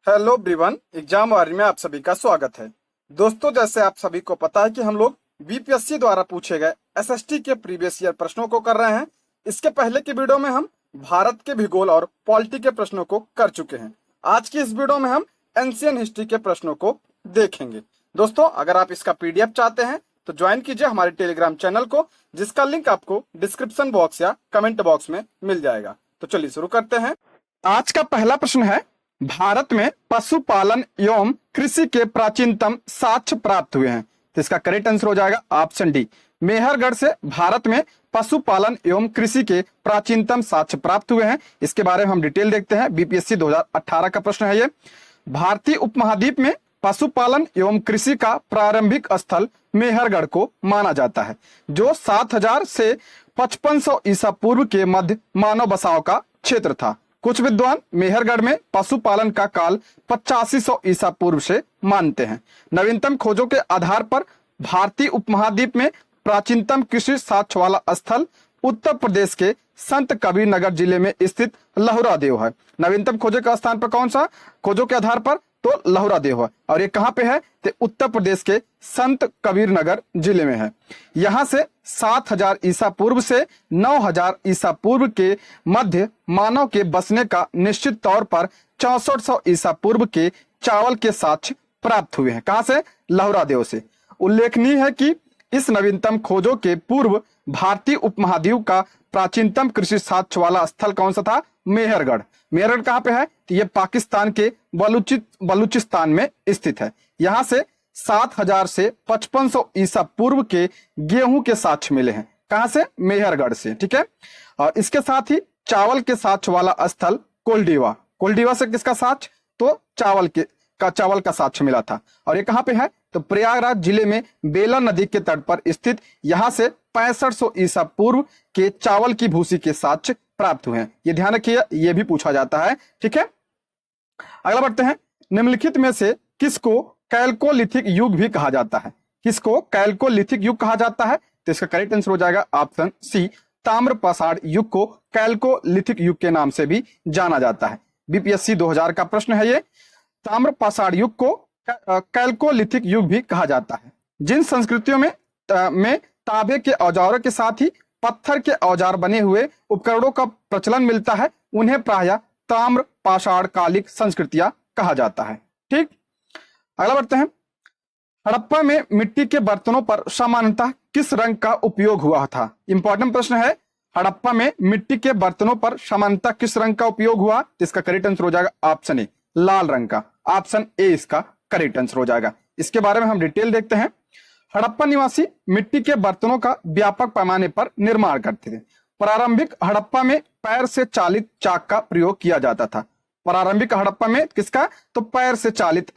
Hello everyone, exam वारी में आप सभी का स्वागत है। दोस्तों, जैसे आप सभी को पता है कि हम लोग बीपीएससी द्वारा पूछे गए एसएसटी के प्रीवियस ईयर प्रश्नों को कर रहे हैं। इसके पहले की वीडियो में हम भारत के भूगोल और पॉलिटी के प्रश्नों को कर चुके हैं। आज की इस वीडियो में हम एंशियंट हिस्ट्री के प्रश्नों को देखेंगे। दोस्तों, अगर आप इसका पीडीएफ चाहते हैं तो ज्वाइन कीजिए हमारे टेलीग्राम चैनल को, जिसका लिंक आपको डिस्क्रिप्शन बॉक्स या कमेंट बॉक्स में मिल जाएगा। तो चलिए शुरू करते हैं। आज का पहला प्रश्न है, भारत में पशुपालन एवं कृषि के प्राचीनतम साक्ष्य प्राप्त हुए हैं। तो इसका करेक्ट आंसर हो जाएगा ऑप्शन डी, मेहरगढ़ से भारत में पशुपालन एवं कृषि के प्राचीनतम साक्ष्य प्राप्त हुए हैं। इसके बारे में हम डिटेल देखते हैं। बीपीएससी 2018 का प्रश्न है ये। भारतीय उपमहाद्वीप में पशुपालन एवं कृषि का प्रारंभिक स्थल मेहरगढ़ को माना जाता है, जो 7000 से 5500 ईसा पूर्व के मध्य मानव बसाव का क्षेत्र था। कुछ विद्वान मेहरगढ़ में पशुपालन का काल 8500 ईसा पूर्व से मानते हैं। नवीनतम खोजों के आधार पर भारतीय उपमहाद्वीप में प्राचीनतम कृषि साक्ष्य वाला स्थल उत्तर प्रदेश के संत कबीर नगर जिले में स्थित लहुरा देव है। नवीनतम खोजों के स्थान पर कौन सा? खोजों के आधार पर तो लहुरा देव है। और ये कहाँ पे है? तो उत्तर प्रदेश के संत कबीर नगर जिले में है। यहाँ से 7000 ईसा पूर्व से 9000 ईसा पूर्व के मध्य मानव के बसने का निश्चित तौर पर 6400 ईसा पूर्व के चावल के साक्ष्य प्राप्त हुए हैं। कहाँ से? लहुरा देव से। उल्लेखनीय है कि इस नवीनतम खोजों के पूर्व भारतीय उपमहाद्वीप का प्राचीनतम कृषि साक्ष्य वाला स्थल कौन सा था? मेहरगढ़। मेहरगढ़ कहाँ पे है? तो ये पाकिस्तान के बलूचिस्तान में स्थित है। यहाँ से 7000 से 5500 ईसा पूर्व के गेहूं के साक्ष्य मिले हैं। कहाँ से? मेहरगढ़ से। ठीक है। और इसके साथ ही चावल के साक्ष्य वाला स्थल कोल्डीवा। कोल्डीवा से किसका साक्ष्य? तो चावल का साक्ष्य मिला था। और ये कहाँ पे है? तो प्रयागराज जिले में बेला नदी के तट पर स्थित। यहाँ से 6500 ईसा पूर्व के चावल की भूसी के साक्ष्य प्राप्त हुए हैं। ये ध्यान रखिए, ये भी पूछा जाता है। ठीक है। अगला बढ़ते हैं। निम्नलिखित में से किसको कैल्कोलिथिक युग भी कहा जाता है? किसको कैल्कोलिथिक युग कहा जाता है? तो इसका करेक्ट आंसर हो जाएगा ऑप्शन सी, ताम्र पाषाण युग को कैल्कोलिथिक युग के नाम से भी जाना जाता है। बीपीएससी 2000 का प्रश्न है ये। ताम्र पाषाण युग को कैल्कोलिथिक युग भी कहा जाता है। जिन संस्कृतियों में तांबे के औजारों के साथ ही पत्थर के औजार बने हुए उपकरणों का प्रचलन मिलता है, उन्हें प्रायः ताम्र पाषाण कालिक संस्कृतियां कहा जाता है। ठीक। अगला बढ़ते हैं। हड़प्पा में मिट्टी के बर्तनों पर सामान्यतः किस रंग का उपयोग हुआ था? इंपॉर्टेंट प्रश्न है। हड़प्पा में मिट्टी के बर्तनों पर सामान्यतः किस रंग का उपयोग हुआ? इसका करेक्ट आंसर हो जाएगा ऑप्शन ए, लाल रंग का। ऑप्शन ए इसका करेक्ट आंसर हो जाएगा। इसके बारे में हम डिटेल देखते हैं। हड़प्पा निवासी मिट्टी के बर्तनों का व्यापक पैमाने पर निर्माण करते थे। प्रारंभिक हड़प्पा में पैर से चालित चाक का प्रयोग किया जाता था। प्रारंभिक हड़प्पा में किसका? तो पैर से चालित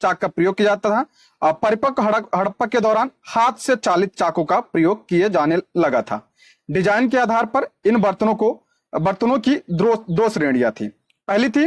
चाक का प्रयोग किया जाता था। परिपक्व हड़प्पा के दौरान हाथ से चालित चाकों का प्रयोग किए जाने लगा था। डिजाइन के आधार पर इन बर्तनों की दो श्रेणियां थी। पहली थी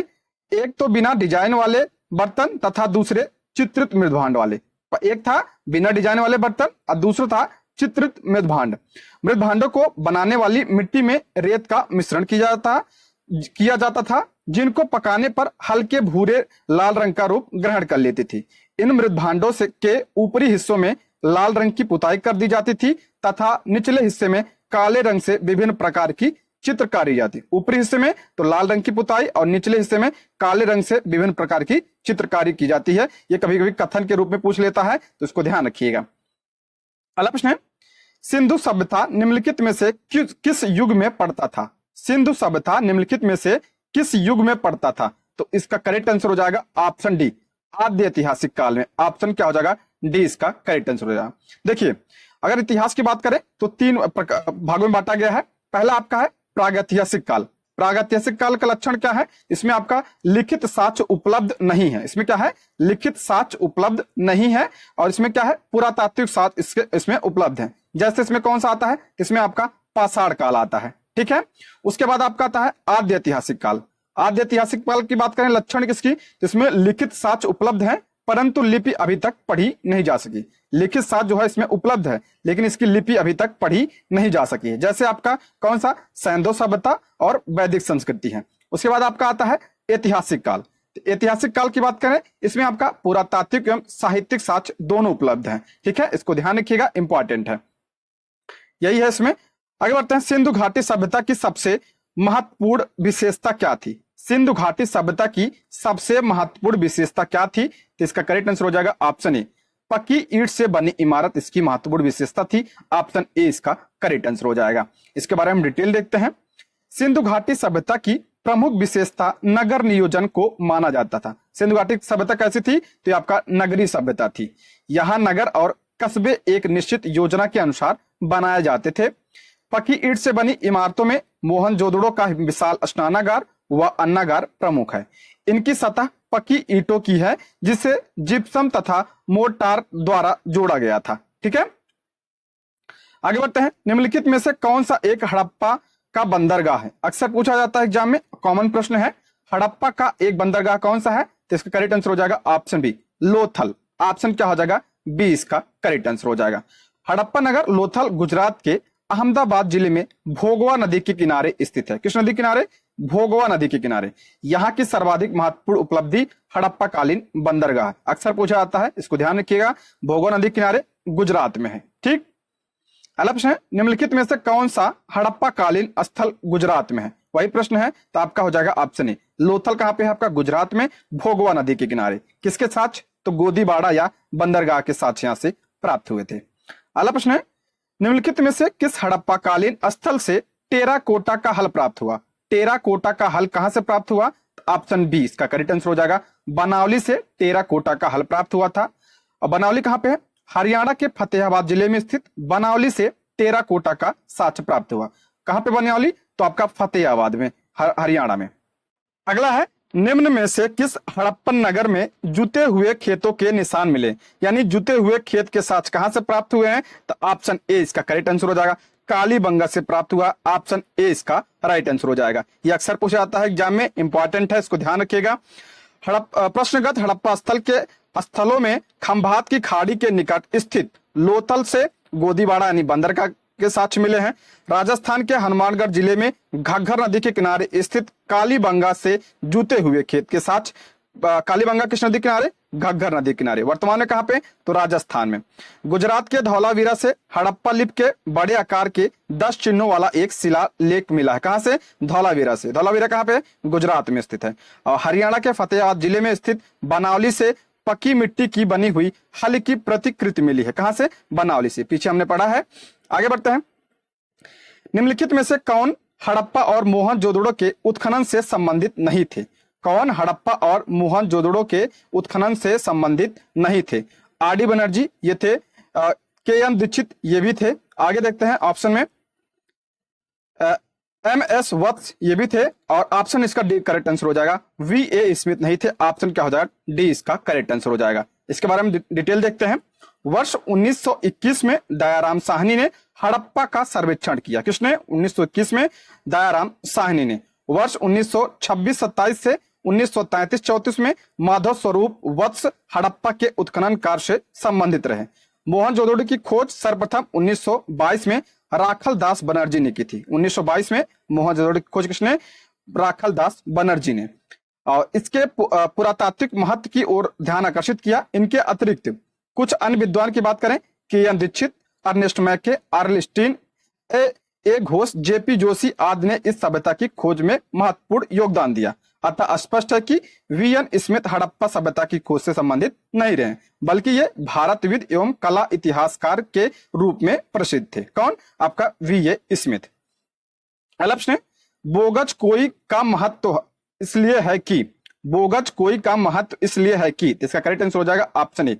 एक तो बिना डिजाइन वाले बर्तन तथा दूसरे चित्रित मृदभांड वाले। एक था बिना डिजाइन वाले बर्तन और दूसरा था चित्रित मृदभांड। मृदभांडों को बनाने वाली मिट्टी में रेत का मिश्रण किया जाता था, जिनको पकाने पर हल्के भूरे लाल रंग का रूप ग्रहण कर लेती थी। इन मृदभांडों से के ऊपरी हिस्सों में लाल रंग की पुताई कर दी जाती थी तथा निचले हिस्से में काले रंग से विभिन्न प्रकार की चित्रकारी जाती। ऊपरी हिस्से में तो लाल रंग की पुताई और निचले हिस्से में काले रंग से विभिन्न प्रकार की चित्रकारी की जाती है। ये कभी कभी कथन के रूप में पूछ लेता है, तो इसको ध्यान रखिएगा। अगला प्रश्न है, सिंधु सभ्यता निम्नलिखित में से किस युग में पड़ता था? सिंधु सभ्यता निम्नलिखित में से किस युग में पड़ता था? तो इसका करेक्ट आंसर हो जाएगा ऑप्शन डी, आद्य ऐतिहासिक काल में। ऑप्शन क्या हो जाएगा? डी इसका करेक्ट आंसर हो जाएगा। देखिए, अगर इतिहास की बात करें तो 3 भागों में बांटा गया है। पहला आपका है प्रागैतिहासिक काल। प्रागैतिहासिक काल का लक्षण क्या है? इसमें आपका लिखित साक्ष्य उपलब्ध नहीं है। इसमें क्या है? लिखित साक्ष्य उपलब्ध नहीं है। और इसमें क्या है? पुरातात्विक साक्ष्य इसमें उपलब्ध है। जैसे इसमें कौन सा आता है? इसमें आपका पाषाण काल आता है। ठीक है। उसके बाद आपका आता है आद्य ऐतिहासिक काल। आद्य ऐतिहासिक काल की बात करें, लक्षण किसकी? इसमें लिखित साक्ष्य उपलब्ध है, परंतु लिपि अभी तक पढ़ी नहीं जा सकी। लिखित साक्ष्य जो है इसमें उपलब्ध है, लेकिन इसकी लिपि अभी तक पढ़ी नहीं जा सकी है। जैसे आपका कौन सा? सैंधव सभ्यता और वैदिक संस्कृति है। उसके बाद आपका आता है ऐतिहासिक काल। ऐतिहासिक काल की बात करें, इसमें आपका पुरातात्विक एवं साहित्यिक साक्ष्य दोनों उपलब्ध हैं। ठीक है, इसको ध्यान रखिएगा, इंपॉर्टेंट है, यही है इसमें। आगे बढ़ते हैं, सिंधु घाटी सभ्यता की सबसे महत्वपूर्ण विशेषता क्या थी? सिंधु घाटी सभ्यता की सबसे महत्वपूर्ण विशेषता क्या थी? तो इसका करेक्ट आंसर हो जाएगा ऑप्शन ए, पक्की ईंट से बनी इमारत इसकी महत्वपूर्ण विशेषता थी। ऑप्शन ए इसका करेक्ट आंसर हो जाएगा। इसके बारे में डिटेल देखते हैं। सिंधु घाटी सभ्यता की प्रमुख विशेषता नगर नियोजन को माना जाता था। सिंधु घाटी सभ्यता कैसी थी? तो ये आपका नगरीय सभ्यता थी। यहाँ नगर और कस्बे एक निश्चित योजना के अनुसार बनाए जाते थे। पक्की ईंट से बनी इमारतों में मोहनजोदड़ो का विशाल स्नानागार व अन्नागार प्रमुख है। इनकी सतह पक्की ईंटों की है जिसे जिप्सम तथा मोर्टार द्वारा जोड़ा गया था। ठीक है, आगे बढ़ते हैं। निम्नलिखित में से कौन सा एक हड़प्पा का बंदरगाह है? अक्सर पूछा जाता है एग्जाम में, कॉमन प्रश्न है। हड़प्पा का एक बंदरगाह कौन सा है? तो इसका करेक्ट आंसर हो जाएगा ऑप्शन बी, लोथल। ऑप्शन क्या हो जाएगा? बी इसका करेक्ट आंसर हो जाएगा। हड़प्पा नगर लोथल गुजरात के अहमदाबाद जिले में भोगवा नदी के किनारे स्थित है। किस नदी किनारे? भोगवा नदी के किनारे। यहाँ की सर्वाधिक महत्वपूर्ण उपलब्धि हड़प्पा कालीन बंदरगाह। अक्सर पूछा जाता है, इसको ध्यान रखिएगा, भोगवा नदी किनारे गुजरात में है। ठीक, अगला प्रश्न है, निम्नलिखित में से कौन सा हड़प्पा कालीन स्थल गुजरात में है? वही प्रश्न है, तो आपका हो जाएगा ऑप्शन ए, लोथल कहां पे है? आपका गुजरात में, भोगवा नदी के किनारे। किसके साथ? तो गोदीबाड़ा या बंदरगाह के साथ यहां से प्राप्त हुए थे। अगला प्रश्न है, निम्नलिखित में से किस हड़प्पा कालीन स्थल से टेराकोटा का हल प्राप्त हुआ? टेराकोटा का हल कहां से प्राप्त हुआ? ऑप्शन बी इसका करेक्ट आंसर हो जाएगा, बनावली से टेराकोटा का हल प्राप्त हुआ था। और बनावली कहां पे है? हरियाणा के फतेहाबाद जिले में स्थित बनावली से टेराकोटा का साक्ष्य प्राप्त हुआ। कहां पे बनावली? तो आपका फतेहाबाद में, हरियाणा में। अगला है, निम्न में से किस हड़प्पन नगर में जुते हुए खेतों के निशान मिले? यानी जुते हुए खेत के साक्ष्य कहां से प्राप्त हुए हैं? तो ऑप्शन ए इसका करेक्ट आंसर हो जाएगा, कालीबंगा से प्राप्त हुआ। ऑप्शन ए इसका राइट आंसर हो जाएगा। ये अक्सर पूछा जाता है एग्जाम में, इंपॉर्टेंट है, इसको ध्यान रखिएगा। प्रश्नगत हड़प्पा स्थल के स्थलों में खंभात की खाड़ी के निकट स्थित लोथल से गोदीबाड़ा यानी बंदरगाह के साक्ष्य मिले हैं। राजस्थान के हनुमानगढ़ जिले में घग्गर नदी के किनारे स्थित कालीबंगा से जुते हुए खेत के साक्ष्य। कालीबंगा किस नदी किनारे? घग्गर नदी किनारे। वर्तमान में कहां पे? तो राजस्थान में। गुजरात के धौलावीरा से हड़प्पा लिपि के बड़े आकार के 10 चिन्हों वाला एक शिलालेख मिला है। कहां से? धौलावीरा से। धौलावीरा कहां पे? गुजरात में स्थित है। और हरियाणा के फतेहाबाद जिले में स्थित बनावली से पक्की मिट्टी की बनी हुई हल की प्रतिकृति मिली है। कहां से? बनावली से। पीछे हमने पढ़ा है। आगे बढ़ते हैं, निम्नलिखित में से कौन हड़प्पा और मोहनजोदड़ो के उत्खनन से संबंधित नहीं थे? कौन हड़प्पा और मोहनजोदड़ो के उत्खनन से संबंधित नहीं थे? आर डी बनर्जी ये थे, के एन दीक्षित ये भी थे। आगे देखते हैं ऑप्शन में, एम एस वत्स ये भी थे। और ऑप्शन इसका डी करेक्ट आंसर हो जाएगा, वी ए स्मिथ नहीं थे। ऑप्शन क्या हो जाएगा? डी इसका करेक्ट आंसर हो जाएगा। इसके बारे में डिटेल देखते हैं। वर्ष 1921 में दयाराम साहनी ने हड़प्पा का सर्वेक्षण किया। किसने? 1921 में दयाराम साहनी ने। वर्ष 1926-27 से 1933-34 में माधव स्वरूप वत्स हड़प्पा के उत्खनन कार्य से संबंधित रहे। मोहनजोदड़ो की खोज सर्वप्रथम 1922 में राखल दास बनर्जी ने की थी। 1922 में मोहनजोदड़ो की खोज किसने? राखल दास बनर्जी ने। और इसके पुरातात्विक महत्व की ओर ध्यान आकर्षित किया। इनके अतिरिक्त कुछ अन्य विद्वान की बात करें, के एन दीक्षित, अर्नेस्ट मैके, आर्लस्टीन, ए घोष, जेपी जोशी आदि ने इस सभ्यता की खोज में महत्वपूर्ण योगदान दिया। अतः स्पष्ट है कि वी एन स्मिथ हड़प्पा सभ्यता की खोज से संबंधित नहीं रहे, बल्कि ये भारतविद एवं कला इतिहासकार के रूप में प्रसिद्ध थे। कौन? आपका वी ए स्मिथ। अगला प्रश्न, बोगज कोई का महत्व इसलिए है कि, बोगज कोई का महत्व इसलिए है कि, इसका करेक्ट आंसर हो जाएगा ऑप्शन ए,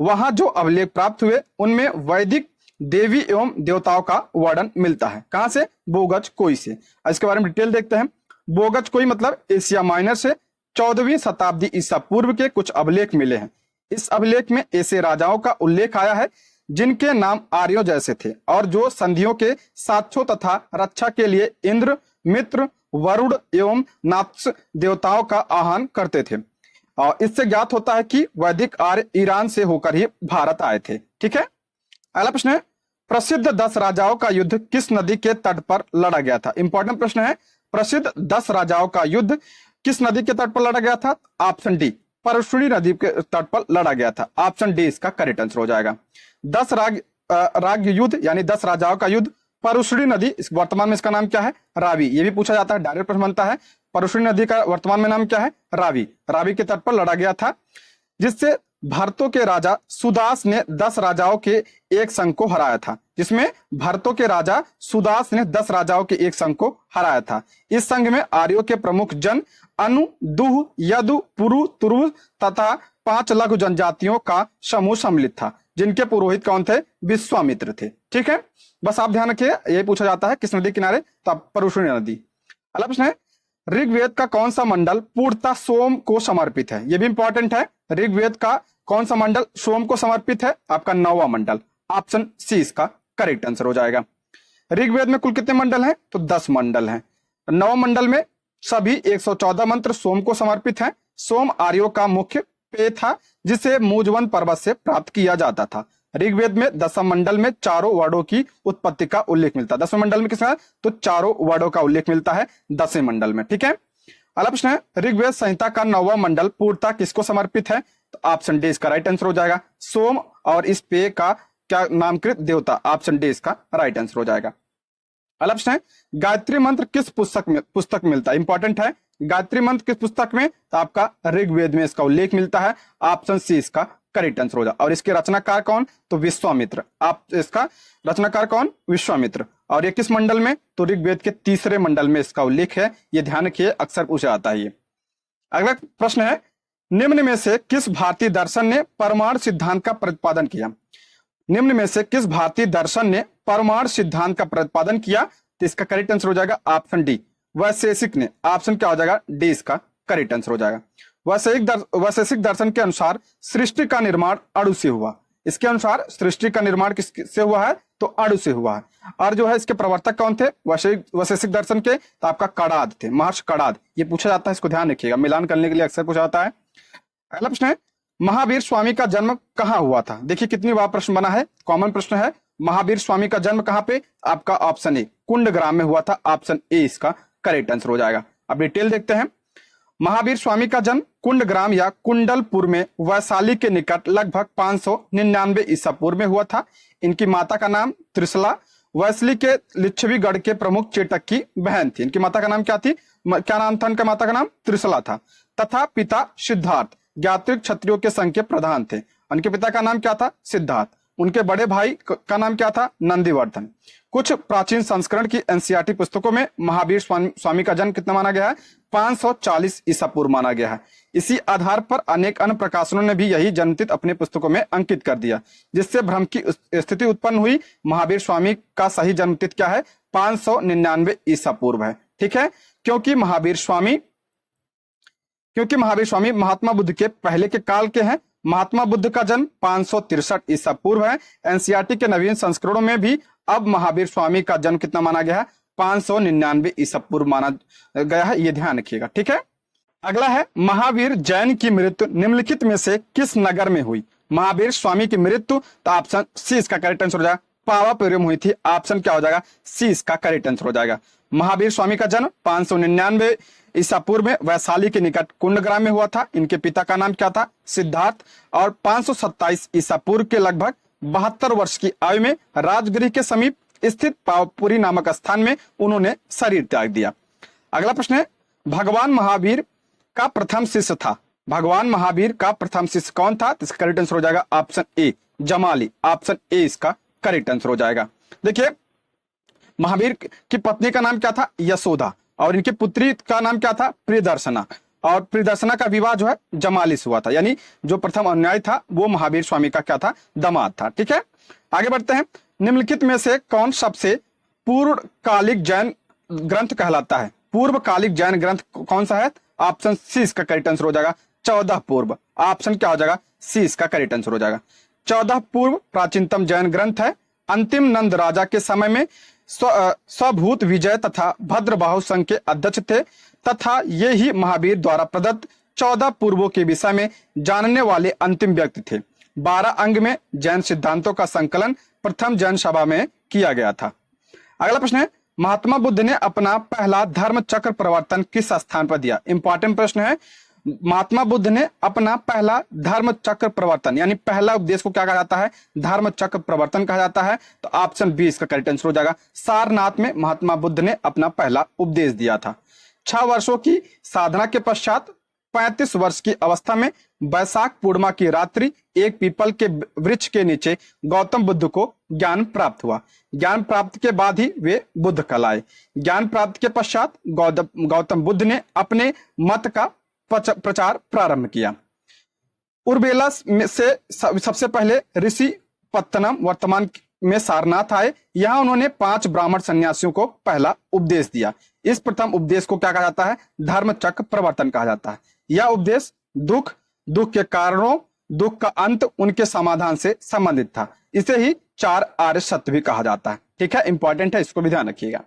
वहां जो अभिलेख प्राप्त हुए उनमें वैदिक देवी एवं देवताओं का वर्णन मिलता है। कहां से? बोगज कोई से। इसके बारे में डिटेल देखते हैं। बोगज कोई मतलब एशिया माइनर से 14वीं शताब्दी ईसा पूर्व के कुछ अभिलेख मिले हैं। इस अभिलेख में ऐसे राजाओं का उल्लेख आया है जिनके नाम आर्यों जैसे थे और जो संधियों के साक्ष्यों तथा रक्षा के लिए इंद्र, मित्र, वरुण एवं नात्स देवताओं का आह्वान करते थे। और इससे ज्ञात होता है कि वैदिक आर्य ईरान से होकर ही भारत आए थे। ठीक है, अगला प्रश्न है, प्रसिद्ध 10 राजाओं का युद्ध किस नदी के तट पर लड़ा गया था? इंपॉर्टेंट प्रश्न है। प्रसिद्ध 10 राजाओं का युद्ध किस नदी के तट पर लड़ा गया था? ऑप्शन डी, परशुनी नदी के तट पर लड़ा गया था। ऑप्शन डी इसका करेक्ट आंसर हो जाएगा। 10 राज्य युद्ध यानी 10 राजाओं का युद्ध, परशुनी नदी, इस वर्तमान में इसका नाम क्या है? रावी। ये भी पूछा जाता है, डायरेक्ट प्रश्न बनता है। परशुनी नदी का वर्तमान में नाम क्या है? रावी। रावी के तट पर लड़ा गया था, जिससे भारतों के राजा सुदास ने 10 राजाओं के एक संघ को हराया था। जिसमें भारतों के राजा सुदास ने 10 राजाओं के एक संघ को हराया था। इस संघ में आर्यों के प्रमुख जन अनु, दुह, यदु, पुरु, तुरु तथा 5 लघु जनजातियों का समूह सम्मिलित था, जिनके पुरोहित कौन थे? विश्वामित्र थे। ठीक है, बस आप ध्यान रखिए, यही पूछा जाता है किस नदी किनारे? तो परशुनी नदी। अगला प्रश्न है, ऋग्वेद का कौन सा मंडल पूर्णतः सोम को समर्पित है? यह भी इंपॉर्टेंट है। ऋग्वेद का कौन सा मंडल सोम को समर्पित है? आपका 9वां मंडल। ऑप्शन सी इसका करेक्ट आंसर हो जाएगा। ऋग्वेद में कुल कितने मंडल हैं? तो 10 मंडल हैं। 9 मंडल में सभी 114 मंत्र सोम को समर्पित हैं। सोम आर्यों का मुख्य पेय था, जिसे मूजवन पर्वत से प्राप्त किया जाता था। ऋग्वेद में 10वें मंडल में चारों वर्णों की उत्पत्ति का उल्लेख मिलता है। 10वें मंडल में किसका? तो चारों वर्णों का उल्लेख मिलता है 10वें मंडल में। ठीक है, अगला प्रश्न है, ऋग्वेद संहिता का 9वां मंडल पूर्णतः किसको समर्पित है? तो ऑप्शन डी इसका राइट आंसर हो जाएगा। सोम और इस पेय का क्या नामकृत देवता? ऑप्शन डी इसका राइट आंसर हो जाएगा। अगला प्रश्न है, गायत्री मंत्र किस पुस्तक में मिलता है? इंपॉर्टेंट है, गायत्री मंत्र किस पुस्तक में? तो आपका ऋग्वेद में इसका उल्लेख मिलता है। ऑप्शन सी इसका करेक्ट आंसर हो जाएगा। और इसके रचनाकार कौन? तो विश्वामित्र। आप इसका रचनाकार कौन? विश्वामित्र। और ये किस मंडल में? तो ऋग्वेद के 3रे मंडल में इसका उल्लेख है। ये ध्यान रखिए, अक्सर पूछा जाता है ये। अगला प्रश्न है, निम्न में से किस भारतीय दर्शन ने परमाणु सिद्धांत का प्रतिपादन किया? निम्न में से किस भारतीय दर्शन ने परमाणु सिद्धांत का प्रतिपादन किया? तो इसका करेक्ट आंसर हो जाएगा ऑप्शन डी, वैशेषिक ने। ऑप्शन क्या हो जाएगा? डी इसका करेक्ट आंसर हो जाएगा। वैशेषिक दर्शन के अनुसार सृष्टि का निर्माण अणु से हुआ। इसके अनुसार सृष्टि का निर्माण किससे हुआ है? तो अणु से हुआ है। और जो है इसके प्रवर्तक कौन थे वैशेषिक दर्शन के? तो आपका कणाद थे, महर्षि कणाद। ये पूछा जाता है, इसको ध्यान रखिएगा, मिलान करने के लिए अक्सर पूछा जाता है। अगला प्रश्न है, महावीर स्वामी का जन्म कहाँ हुआ था? देखिए कितनी बार प्रश्न बना है, कॉमन प्रश्न है। महावीर स्वामी का जन्म कहाँ पे? आपका ऑप्शन ए, कुंडग्राम में हुआ था। ऑप्शन ए इसका करेक्ट आंसर हो जाएगा। अब डिटेल देखते हैं। महावीर स्वामी का जन्म कुंडग्राम या कुंडलपुर में वैशाली के निकट लगभग 599 ईसा पूर्व में हुआ था। इनकी माता का नाम त्रिशला वैशाली के लिच्छवीगढ़ के प्रमुख चेटक की बहन थी। इनकी माता का नाम क्या थी? क्या नाम था इनका? माता का नाम त्रिशला था। तथा पिता सिद्धार्थ ज्ञात्रिक क्षत्रियों के संघ के प्रधान थे। उनके पिता का नाम क्या था? सिद्धार्थ। उनके बड़े भाई का नाम क्या था? नंदीवर्धन। कुछ प्राचीन संस्करण की एनसीईआरटी पुस्तकों में महावीर स्वामी का जन्म कितना माना गया है? 540 ईसा पूर्व माना गया है। इसी आधार पर अनेक अन्य प्रकाशनों ने भी यही जन्मतिथि अपने पुस्तकों में अंकित कर दिया, जिससे भ्रम की स्थिति उत्पन्न हुई। महावीर स्वामी का सही जन्मतिथि क्या है? 599 ईसा पूर्व है। ठीक है, क्योंकि महावीर स्वामी महात्मा बुद्ध के पहले के काल के हैं। महात्मा बुद्ध का जन्म 563 ईसा पूर्व है। एनसीईआरटी के नवीन संस्करणों में भी अब महावीर स्वामी का जन्म कितना माना गया है? 599 ईसा पूर्व माना गया है। ये ध्यान रखिएगा। ठीक है, अगला है, महावीर जैन की मृत्यु निम्नलिखित में से किस नगर में हुई? महावीर स्वामी की मृत्यु, तो ऑप्शन सी इसका करेक्ट आंसर हो जाएगा, पावापुरी में हुई थी। ऑप्शन क्या हो जाएगा? सी इसका करेक्ट आंसर हो जाएगा। महावीर स्वामी का जन्म 599 ईसा पूर्व में वैशाली के निकट कुंडग्राम में हुआ था। इनके पिता का नाम क्या था? सिद्धार्थ। और 527 ईसा पूर्व के लगभग 72 वर्ष की आयु में राजगृह के समीप स्थित पावापुरी नामक स्थान में उन्होंने शरीर त्याग दिया। अगला प्रश्न है, भगवान महावीर का प्रथम शिष्य था। भगवान महावीर का प्रथम शिष्य कौन था? इसका करेक्ट आंसर हो जाएगा option A, Jamali. Option A इसका करेक्ट आंसर हो जाएगा। देखिए, महावीर की पत्नी का नाम क्या था? यशोदा। और इनकी पुत्री का नाम क्या था? प्रियदर्शना। और प्रियदर्शना का विवाह जो है जमाली से हुआ था, यानी जो प्रथम अनुयायी था वो महावीर स्वामी का क्या था? दामाद था। ठीक है, आगे बढ़ते हैं। निम्नलिखित में से कौन सबसे पूर्वकालिक जैन ग्रंथ कहलाता है? पूर्वकालिक जैन ग्रंथ कौन सा है? ऑप्शन सी इसका करेक्ट आंसर हो जाएगा, 14 पूर्व। ऑप्शन क्या हो जाएगा? सी इसका करेक्ट आंसर हो जाएगा। 14 पूर्व प्राचीनतम जैन ग्रंथ है। अंतिम नंद राजा के समय में स्वभूत विजय तथा भद्रबाहु संघ के अध्यक्ष थे, तथा ये ही महावीर द्वारा प्रदत्त 14 पूर्वों के विषय में जानने वाले अंतिम व्यक्ति थे। 12 अंग में जैन सिद्धांतों का संकलन प्रथम जैन सभा में किया गया था। अगला प्रश्न है, महात्मा बुद्ध ने अपना पहला धर्म चक्र प्रवर्तन किस स्थान पर दिया? इंपॉर्टेंट प्रश्न है। महात्मा बुद्ध ने अपना पहला धर्म चक्र प्रवर्तन यानी पहला उपदेश को क्या कहा जाता है? धर्म चक्र प्रवर्तन कहा जाता है। तो ऑप्शन बी इसका करेक्ट आंसर हो जाएगा। सारनाथ में महात्मा बुद्ध ने अपना पहला उपदेश दिया था। 6 वर्षों की साधना के पश्चात 35 वर्ष की अवस्था में वैशाख पूर्णिमा की रात्रि एक पीपल के वृक्ष के नीचे गौतम बुद्ध को ज्ञान प्राप्त हुआ। ज्ञान प्राप्त के बाद ही वे बुद्ध कहलाए। ज्ञान प्राप्त के पश्चात गौतम बुद्ध ने अपने मत का प्रचार प्रारंभ किया। उर्बेला से सबसे पहले ऋषि पत्तनम वर्तमान में सारनाथ आए। यहाँ उन्होंने 5 ब्राह्मण सन्यासियों को पहला उपदेश दिया। इस प्रथम उपदेश को क्या कहा जाता है? धर्म चक्र प्रवर्तन कहा जाता है। यह उपदेश दुख, दुख के कारणों, दुख का अंत, उनके समाधान से संबंधित था। इसे ही 4 आर्य सत्य भी कहा जाता है। ठीक है, इंपॉर्टेंट है, इसको भी ध्यान रखिएगा।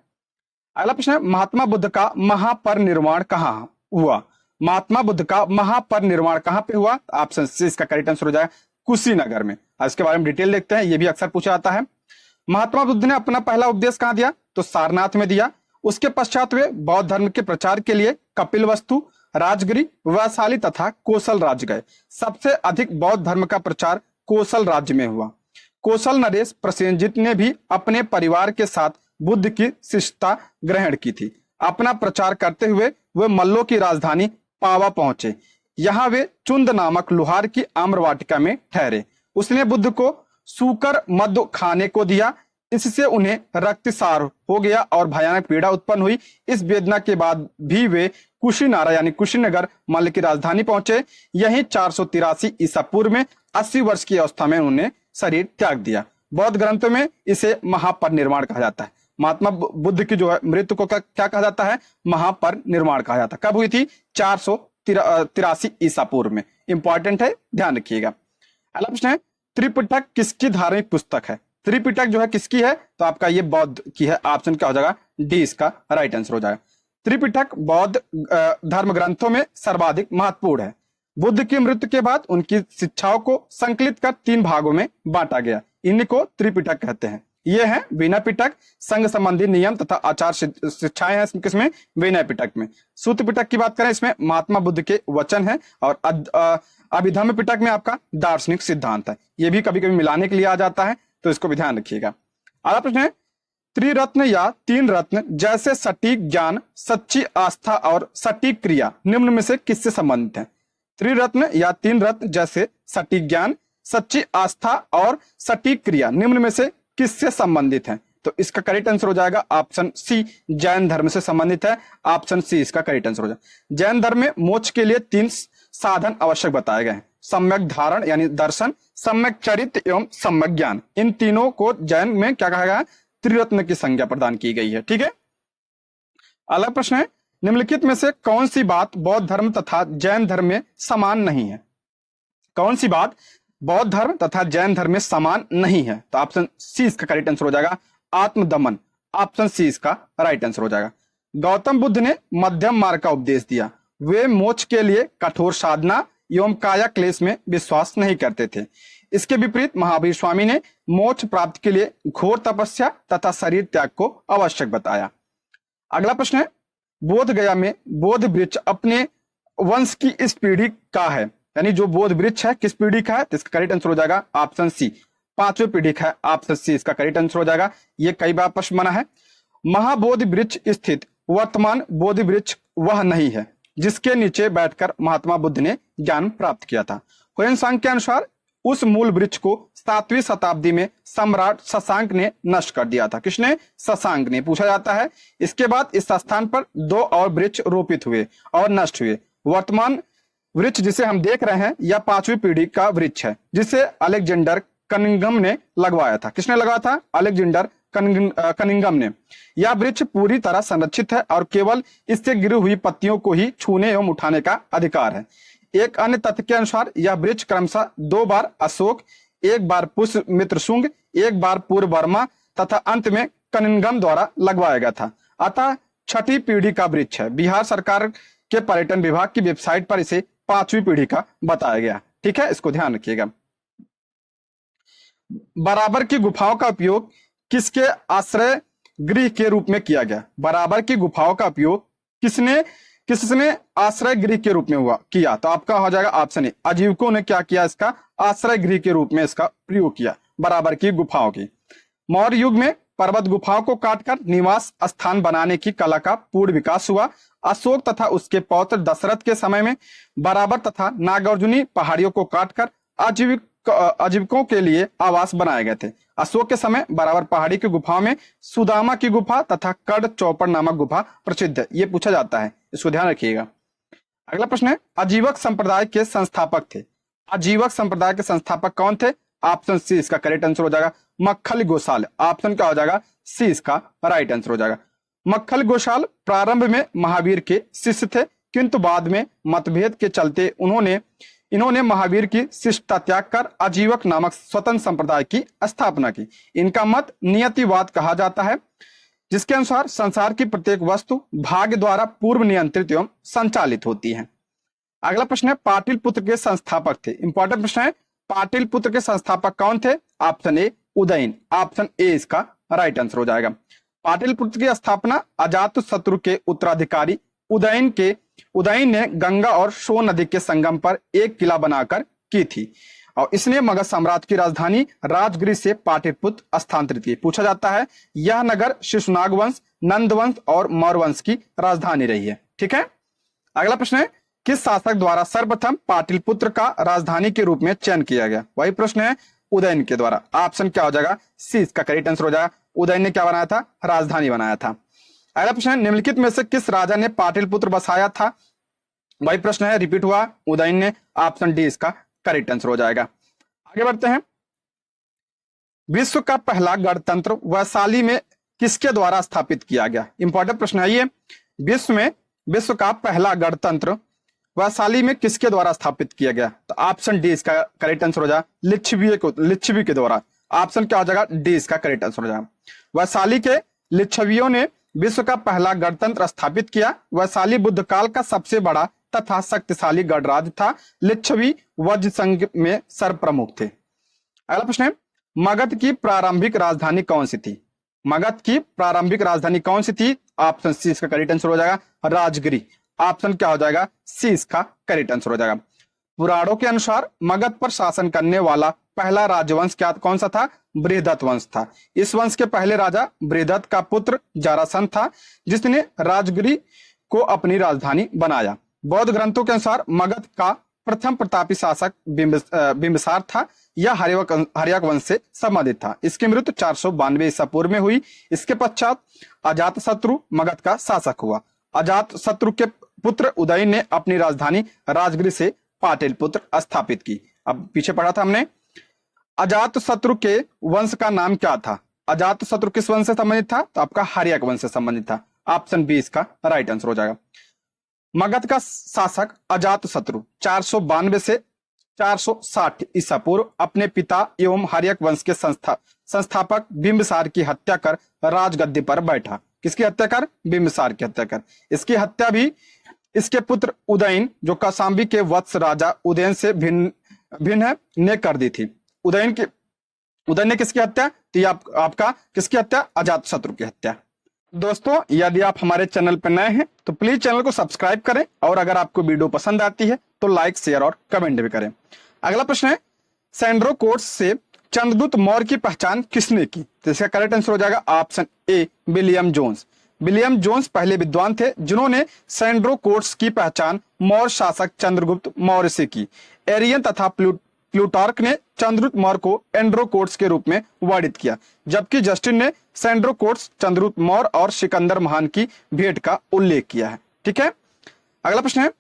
अगला प्रश्न है, महात्मा बुद्ध का महापरिनिर्वाण कहाँ हुआ? महात्मा बुद्ध का महापरिनिर्वाण कहाँ पे हुआ? ऑप्शन सी इसका करेक्ट आंसर हो जाएगा कुशीनगर में। इसके बारे में डिटेल देखते हैं, ये भी अक्सर पूछा जाता है। महात्मा बुद्ध ने अपना पहला उपदेश कहाँ दिया? तो सारनाथ में दिया। उसके पश्चात वे बौद्ध धर्म के प्रचार के लिए कपिलवस्तु, राजगिरी, वैशाली तथा कोसल राज्य गए। सबसे अधिक बौद्ध धर्म का प्रचार कोसल राज्य में हुआ। कोसल नरेश प्रसेनजित ने भी अपने परिवार के साथ बुद्ध की शिष्यता ग्रहण की थी। अपना प्रचार करते हुए वे मल्लों की राजधानी पावा पहुंचे। यहाँ वे चुंद नामक लुहार की आम्र वाटिका में ठहरे। उसने बुद्ध को सूकर मद्य खाने को दिया। इससे उन्हें रक्तस्राव हो गया और भयानक पीड़ा उत्पन्न हुई। इस वेदना के बाद भी वे कुशीनारा यानी कुशीनगर मल्ल की राजधानी पहुंचे। यहीं 483 ईसा पूर्व में 80 वर्ष की अवस्था में उन्होंने शरीर त्याग दिया। बौद्ध ग्रंथों में इसे महापरिनिर्वाण कहा जाता है। महात्मा बुद्ध की जो है मृत्यु को क्या कहा जाता है? महापरिनिर्वाण कहा जाता है। कब हुई थी? 483 ईसा पूर्व में। इंपॉर्टेंट है, ध्यान रखिएगा। अगला प्रश्न है, त्रिपिटक किसकी धार्मिक पुस्तक है? त्रिपिटक जो है किसकी है? तो आपका ये बौद्ध की है। ऑप्शन क्या हो जाएगा? डी इसका राइट आंसर हो जाएगा। त्रिपिटक बौद्ध धर्म ग्रंथों में सर्वाधिक महत्वपूर्ण है। बुद्ध की मृत्यु के बाद उनकी शिक्षाओं को संकलित कर 3 भागों में बांटा गया। इन्हीं को त्रिपिटक कहते हैं। ये है विनय पिटक, संघ संबंधी नियम तथा आचार शिक्षाएं हैं किसमें? विनय पिटक में। सूत पिटक की बात करें, इसमें महात्मा बुद्ध के वचन है। और अभिधम्म पिटक में आपका दार्शनिक सिद्धांत है। ये भी कभी कभी मिलाने के लिए आ जाता है, तो इसको भी ध्यान रखिएगा। अगला प्रश्न है, त्रिरत्न या 3 रत्न जैसे सटीक ज्ञान, सच्ची आस्था और सटीक क्रिया निम्न में से किससे संबंधित है? त्रिरत्न या 3 रत्न जैसे सटीक ज्ञान, सच्ची आस्था और सटीक क्रिया निम्न में से किससे संबंधित है? तो इसका करेक्ट आंसर हो जाएगा ऑप्शन सी, जैन धर्म से संबंधित है। ऑप्शन सी इसका करेक्ट आंसर हो जाएगा। जैन धर्म में मोक्ष के लिए 3 साधन आवश्यक बताए गए हैं। सम्यक धारण यानी दर्शन, सम्यक चरित्र एवं सम्यक ज्ञान। इन तीनों को जैन में क्या कहा गया है? त्रिरत्न की संज्ञा प्रदान की गई है। ठीक है। अगला प्रश्न है, निम्नलिखित में से कौन सी बात बौद्ध धर्म तथा जैन धर्म में समान नहीं है? कौन सी बात बौद्ध धर्म तथा जैन धर्म में समान नहीं है? तो ऑप्शन सी इसका करेक्ट आंसर हो जाएगा आत्मदमन। ऑप्शन सी इसका राइट आंसर हो जाएगा। गौतम बुद्ध ने मध्यम मार्ग का उपदेश दिया। वे मोक्ष के लिए कठोर साधना एवं काया क्लेश में विश्वास नहीं करते थे। इसके विपरीत महावीर स्वामी ने मोक्ष प्राप्ति के लिए घोर तपस्या तथा शरीर त्याग को आवश्यक बताया। अगला प्रश्न है, बोध गया में बोध वृक्ष अपने वंश की इस पीढ़ी का है, यानी जो बोध वृक्ष है किस पीढ़ी का है? तो इसका करेक्ट आंसर हो जाएगा ऑप्शन सी, 5वें पीढ़ी का है। ऑप्शन सी इसका करेक्ट आंसर हो जाएगा। ये कई बार प्रश्न बना है। महाबोधि वृक्ष स्थित वर्तमान बोधि वृक्ष वह नहीं है जिसके नीचे बैठकर महात्मा बुद्ध ने ज्ञान प्राप्त किया था। हुएनसांग के अनुसार उस मूल वृक्ष को 7वीं शताब्दी में सम्राट शशांक ने नष्ट कर दिया था। किसने? शशांक ने। पूछा जाता है, इसके बाद इस स्थान पर 2 और वृक्ष रोपित हुए और नष्ट हुए। वर्तमान वृक्ष जिसे हम देख रहे हैं यह 5वीं पीढ़ी का वृक्ष है, जिसे अलेक्जेंडर कनिंघम ने लगवाया था। किसने लगाया था? अलेक्जेंडर कनिंघम ने। यह वृक्ष पूरी तरह संरक्षित है और केवल इससे गिरी हुई पत्तियों को ही छूने एवं उठाने का अधिकार है। एक अन्य तथ्य के अनुसार यह वृक्ष क्रमशः 2 बार अशोक, 1 बार पुष्यमित्र शुंग, 1 बार पूर्व वर्मा तथा अंत में कनिंघम द्वारा लगवाया गया था। अतः 6ठी पीढ़ी का वृक्ष है। बिहार सरकार के पर्यटन विभाग की वेबसाइट पर इसे 5वीं पीढ़ी का बताया गया। ठीक है, इसको ध्यान रखिएगा। बराबर की गुफाओं का उपयोग किसके आश्रय गृह के रूप में किया गया। बराबर की गुफाओं का उपयोग किसने आश्रय गृह के रूप में किया? तो आपका हो जाएगा ऑप्शन ए, आजीविकों ने क्या किया? इसका आश्रय गृह के रूप में इसका प्रयोग किया, बराबर की गुफाओं की। मौर्य युग में पर्वत गुफाओं को काटकर निवास स्थान बनाने की कला का पूर्ण विकास हुआ। अशोक तथा उसके पौत्र दशरथ के समय में बराबर तथा नागार्जुनी पहाड़ियों को काटकर आजीविकों के लिए आवास बनाए गए थे। अशोक के समय बराबर पहाड़ी की गुफाओं में सुदामा की गुफा तथा कड़ चौपड़ नामक गुफा प्रसिद्ध है। ये पूछा जाता है, इसको ध्यान रखिएगा। अगला प्रश्न है, आजीवक संप्रदाय के संस्थापक थे। आजीवक संप्रदाय के संस्थापक कौन थे? ऑप्शन सी इसका करेक्ट आंसर हो जाएगा मक्खल गोसाल। ऑप्शन क्या हो जाएगा? सी इसका राइट आंसर हो जाएगा। मक्खल गोसाल प्रारंभ में महावीर के शिष्य थे, किंतु बाद में मतभेद के चलते इन्होंने महावीर की शिष्टता त्याग कर आजीवक नामक स्वतंत्र संप्रदाय की स्थापना की। इनका मत नियतिवाद कहा जाता है, जिसके अनुसार संसार की प्रत्येक वस्तु भाग्य द्वारा पूर्व नियंत्रित एवं संचालित होती है। अगला प्रश्न है, पाटलिपुत्र के संस्थापक थे। इंपॉर्टेंट प्रश्न है, पाटलिपुत्र के संस्थापक कौन थे? Option A Udayan. Option A इसका राइट आंसर हो जाएगा। पाटलिपुत्र की स्थापना अजातशत्रु के उत्तराधिकारी उदयन ने गंगा और सोन नदी के संगम पर एक किला बनाकर की थी और इसने मगध साम्राज्य की राजधानी राजगृह से पाटलिपुत्र स्थानांतरित की। पूछा जाता है, यह नगर शिशुनाग वंश, नंद वंश और मौर्य वंश की राजधानी रही है। ठीक है। अगला प्रश्न है, किस शासक द्वारा सर्वप्रथम पाटलिपुत्र का राजधानी के रूप में चयन किया गया? वही प्रश्न है, उदयन के द्वारा। ऑप्शन क्या हो जाएगा? सी इसका करेक्ट आंसर हो जाएगा। उदयन ने क्या बनाया था? राजधानी बनाया था। अगला प्रश्न है, निम्नलिखित में से किस राजा ने पाटलिपुत्र बसाया था? वही प्रश्न है, रिपीट हुआ, उदयन ने। ऑप्शन डी इसका करेक्ट आंसर हो जाएगा। आगे बढ़ते हैं, विश्व का पहला गणतंत्र वैशाली में किसके द्वारा स्थापित किया गया? इंपॉर्टेंट प्रश्न है ये। विश्व का पहला गणतंत्र वैशाली में किसके द्वारा स्थापित किया गया? तो ऑप्शन डी इसका करेक्ट आंसर हो जाएगा, लिच्छवी के द्वारा। ऑप्शन क्या हो जाएगा? डी इसका करेक्ट आंसर हो जाएगा। वैशाली के लिच्छवियों ने विश्व का पहला गणतंत्र स्थापित किया। वैशाली बुद्ध काल का सबसे बड़ा तथा शक्तिशाली गणराज्य था। लिच्छवी वज्र संघ में सर्वप्रमुख थे। अगला प्रश्न है, मगध की प्रारंभिक राजधानी कौन सी थी? मगध की प्रारंभिक राजधानी कौन सी थी? ऑप्शन सी इसका करेक्ट आंसर हो जाएगा, राजगिरी। ऑप्शन क्या हो जाएगा? सी इसका करेक्ट आंसर हो जाएगा। पुराणों के अनुसार मगध पर शासन करने वाला पहला राजवंश कौन सा था? बृहदत्त वंश था। इस वंश के पहले राजा बृहदत्त का पुत्र जरासंध था, जिसने राजगिरी को अपनी राजधानी बनाया। बौद्ध ग्रंथों के अनुसार मगध का प्रथम प्रतापी शासक बिंबिसार था। यह हर्यक वंश से संबंधित था। इसकी मृत्यु 492 ईसा पूर्व में हुई। इसके पश्चात अजातशत्रु मगध का शासक हुआ। अजातशत्रु के पुत्र उदयन ने अपनी राजधानी राजगिरी से पाटलिपुत्र स्थापित की। अब पीछे पढ़ा था हमने, अजातशत्रु के वंश का नाम क्या था? अजातशत्रु किस वंश से संबंधित था? तो आपका हर्यक वंश से संबंधित था। ऑप्शन बी इसका राइट आंसर हो जाएगा। मगध का शासक अजातशत्रु 492 से 460 ईसा पूर्व अपने पिता एवं हर्यक वंश के संस्थापक बिंबिसार की हत्या कर राजगद्दी पर बैठा। किसकी हत्या कर? बिंबिसार की हत्या कर। इसकी हत्या भी इसके पुत्र उदयन, जो कौशांबी के वत्स राजा उदयन से भिन्न है, ने कर दी थी। उदयन ने किसकी हत्या? तो आपका किसकी हत्या? अजातशत्रु की हत्या। दोस्तों, यदि आप हमारे चैनल पर नए हैं तो प्लीज चैनल को सब्सक्राइब करें और अगर आपको वीडियो पसंद आती है तो लाइक, शेयर और कमेंट भी करें। अगला प्रश्न है, सैंड्रोकोट्स से चंद्रगुप्त मौर्य की पहचान किसने की? तो इसका करेक्ट आंसर हो जाएगा option A, William Jones. William Jones पहले विद्वान थे जिन्होंने सैंड्रोकोट्स की पहचान मौर्य शासक चंद्रगुप्त मौर्य से की। एरियन तथा प्लूटार्क ने चंद्रगुप्त मौर्य को एंड्रोकोट्स के रूप में वर्णित किया, जबकि जस्टिन ने सैंड्रोकोट्स, चंद्रगुप्त मौर्य और सिकंदर महान की भेंट का उल्लेख किया है। ठीक है। अगला प्रश्न है,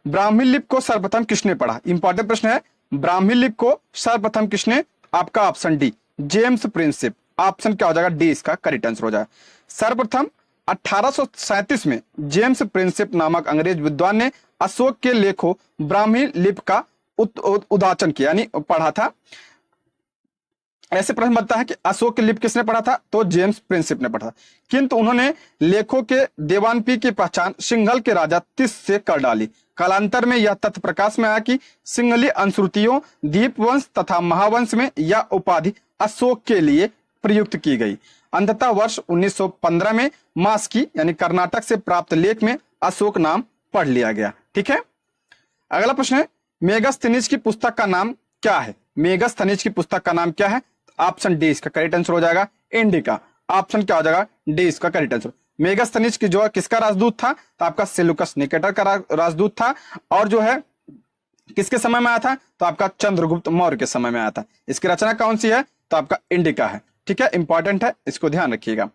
ब्राह्मी लिपि को सर्वप्रथम किसने पढ़ा? इंपॉर्टेंट प्रश्न है, ब्राह्मी लिपि को सर्वप्रथम किसने? आपका option D, James Prinsep. Option क्या हो जाएगा? डी इसका करेक्ट आंसर हो जाएगा। सर्वप्रथम 1837 में जेम्स प्रिंसिप नामक अंग्रेज विद्वान ने अशोक के लेखों ब्राह्मी लिपि का उदाचन किया, यानी पढ़ा था। ऐसे प्रश्न बनता है कि अशोक की लिपि किसने पढ़ा था? तो जेम्स प्रिंसिप ने पढ़ा, किंतु उन्होंने लेखों के देवानपी की पहचान सिंघल के राजा तिस से कर डाली। कालांतर में यह तथ्य प्रकाश में आया कि सिंघली अनुश्रुतियों, दीपवंश तथा महावंश में यह उपाधि अशोक के लिए प्रयुक्त की गई। अंततः वर्ष 1915 में मास्की यानी कर्नाटक से प्राप्त लेख में अशोक नाम पढ़ लिया गया। ठीक है, अगला प्रश्न है मेगास्थनीज की पुस्तक का नाम क्या है? मेगास्थनीज की पुस्तक का नाम क्या है? ऑप्शन डी इसका करेक्ट आंसर हो जाएगा इंडिका। ऑप्शन क्या हो जाएगा? डी इसका करेक्ट आंसर। मेगास्थनीज की जो है किसका राजदूत था? तो आपका सेल्यूकस निकेटर का राजदूत था, और जो है किसके समय में आया था? तो आपका चंद्रगुप्त मौर्य के समय में आया था। इसकी रचना कौन सी है? तो आपका इंडिका है। ठीक है, इंपॉर्टेंट है, इसको ध्यान रखिएगा।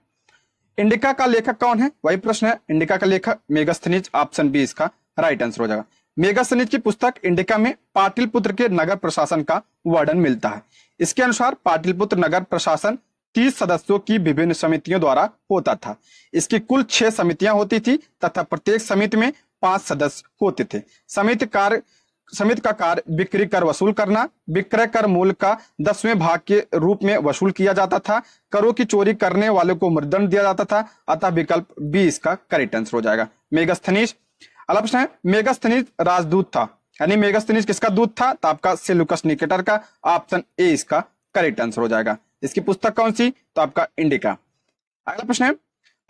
इंडिका का लेखक कौन है? वही प्रश्न है, इंडिका का लेखक मेगास्थनीज। ऑप्शन बी इसका राइट आंसर हो जाएगा। मेगास्थनीज की पुस्तक इंडिका में पाटलिपुत्र के नगर प्रशासन का वर्णन मिलता है। इसके अनुसार पाटलिपुत्र नगर प्रशासन 30 सदस्यों की विभिन्न समितियों द्वारा होता था। इसकी कुल 6 समितियां होती थी तथा प्रत्येक समिति में 5 सदस्य होते थे। समिति का कार्य बिक्री कर वसूल करना, विक्रय कर मूल्य का 10वें भाग के रूप में वसूल किया जाता था। करों की चोरी करने वालों को मृदंड दिया जाता था। अतः विकल्प बी इसका करेक्ट आंसर हो जाएगा, मेगास्थनीज। अगला प्रश्न है मेगास्थनीज राजदूत था, यानी मेगास्थनीज किसका दूत था? तो आपका सेल्यूकस निकेटर का। ऑप्शन ए इसका करेक्ट आंसर हो जाएगा। इसकी पुस्तक कौन सी? तो आपका इंडिका। अगला प्रश्न है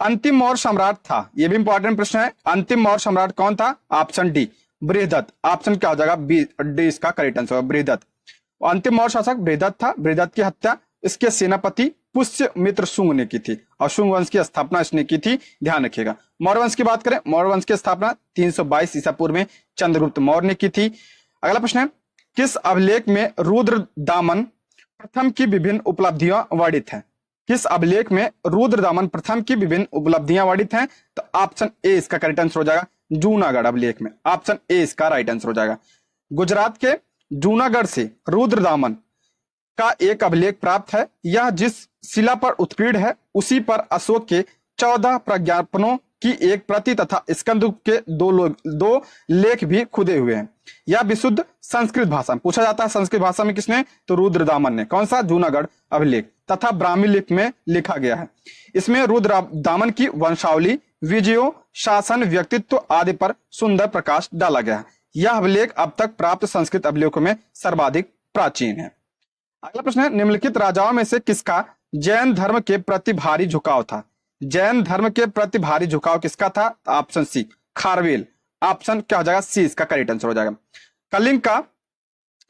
अंतिम मौर्य सम्राट था, यह भी इंपॉर्टेंट प्रश्न है। अंतिम मौर्य सम्राट कौन था? Option D Brihadatta. ऑप्शन क्या हो जाएगा? बी डी इसका करेक्ट आंसर होगा, बृहदत्त। अंतिम मौर्य शासक बृहदत्त था। बृहदत्त की हत्या इसके सेनापति पुष्यमित्र शुंग ने की थी, और शुंग वंश की स्थापना इसने की थी। ध्यान रखिएगा। मौर्य वंश की बात करें, मौर्य वंश की स्थापना 322 ईसा पूर्व में चंद्रगुप्त मौर्य ने की थी। अगला प्रश्न है किस अभिलेख में रुद्र दामन प्रथम की विभिन्न उपलब्धियां वर्णित हैं? किस अभिलेख में रुद्र दामन प्रथम की विभिन्न उपलब्धियां वर्णित हैं? तो ऑप्शन ए इसका करेक्ट आंसर हो जाएगा, जूनागढ़ अभिलेख में। ऑप्शन ए इसका राइट आंसर हो जाएगा। गुजरात के जूनागढ़ से रुद्रदामन का एक अभिलेख प्राप्त है। यह जिस शिला पर उत्कीर्ण है उसी पर अशोक के 14 प्रज्ञापनों की एक प्रति तथा स्कंदगुप्त के दो लेख भी खुदे हुए हैं। यह विशुद्ध संस्कृत भाषा में पूछा जाता है। संस्कृत भाषा में किसने? तो रुद्रदामन ने। कौन सा? जूनागढ़ अभिलेख। तथा ब्राह्मी लिपि में लिखा गया है। इसमें रुद्रदामन की वंशावली, विजयों, शासन, व्यक्तित्व आदि पर सुंदर प्रकाश डाला गया है। यह अभिलेख अब तक प्राप्त संस्कृत अभिलेखों में सर्वाधिक प्राचीन है। अगला प्रश्न है निम्नलिखित राजाओं में से किसका जैन धर्म के प्रति भारी झुकाव था? जैन धर्म के प्रति भारी झुकाव किसका था? Option C Kharavela. ऑप्शन क्या हो जाएगा? सी इसका करेक्ट आंसर हो जाएगा। कलिंग का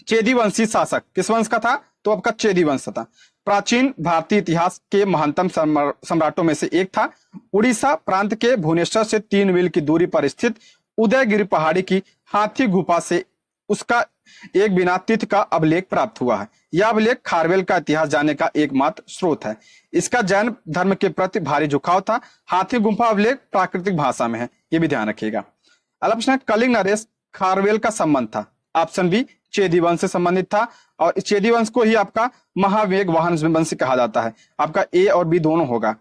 चेदी वंशी शासक किस वंश का था? तो आपका चेदी वंश था। प्राचीन भारतीय इतिहास के महानतम सम्राटों में से एक था। उड़ीसा प्रांत के भुवनेश्वर से 3 मील की दूरी पर स्थित उदयगिरी पहाड़ी की हाथी गुफा से उसका एक बिना तिथि का अभिलेख प्राप्त हुआ है। यह अभिलेख खारवेल का इतिहास जानने का एकमात्र स्रोत है। इसका जैन धर्म के प्रति भारी झुकाव था। हाथी गुफा अभिलेख प्राकृतिक भाषा में है, ये भी ध्यान रखिएगा। अगला प्रश्न है कलिंग नरेश खारवेल का संबंध था। ऑप्शन बी चेदी वंश से संबंधित था, और चेदी वंश को ही आपका महावेग वाहन वंश कहा जाता है। आपका ए और बी दोनों होगा।